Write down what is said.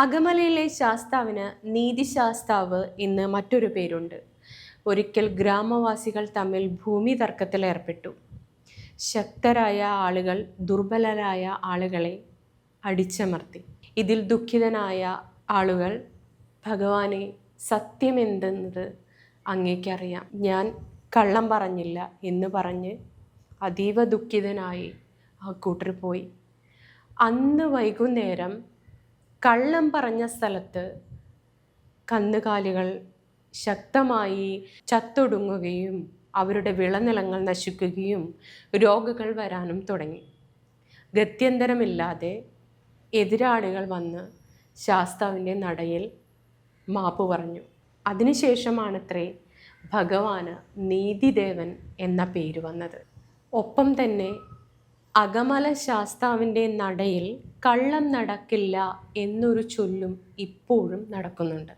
അകമലയിലെ ശാസ്താവിന് നീതിശാസ്താവ് എന്ന് മറ്റൊരു പേരുണ്ട്. ഒരിക്കൽ ഗ്രാമവാസികൾ തമ്മിൽ ഭൂമി തർക്കത്തിലേർപ്പെട്ടു. ശക്തരായ ആളുകൾ ദുർബലരായ ആളുകളെ അടിച്ചമർത്തി. ഇതിൽ ദുഃഖിതനായ ആളുകൾ, ഭഗവാനെ, സത്യമെന്തെന്നത് അങ്ങേക്കറിയാം, ഞാൻ കള്ളം പറഞ്ഞില്ല എന്ന് പറഞ്ഞ് അതീവ ദുഃഖിതനായി ആ കൂട്ടർ പോയി. അന്ന് വൈകുന്നേരം കള്ളം പറഞ്ഞ സ്ഥലത്ത് കന്നുകാലികൾ ശക്തമായി ചത്തൊടുങ്ങുകയും അവരുടെ വിളനിലങ്ങൾ നശിക്കുകയും രോഗങ്ങൾ വരാനും തുടങ്ങി. ഗത്യന്തരമില്ലാതെ എതിരാളികൾ വന്ന് ശാസ്താവിൻ്റെ നടയിൽ മാപ്പ് പറഞ്ഞു. അതിനുശേഷമാണത്രേ ഭഗവാന് നീതിദേവൻ എന്ന പേര് വന്നത്. ഒപ്പം തന്നെ അകമല ശാസ്താവിൻ്റെ നടയിൽ കള്ളം നടക്കില്ല എന്നൊരു ചൊല്ലും ഇപ്പോഴും നടക്കുന്നുണ്ട്.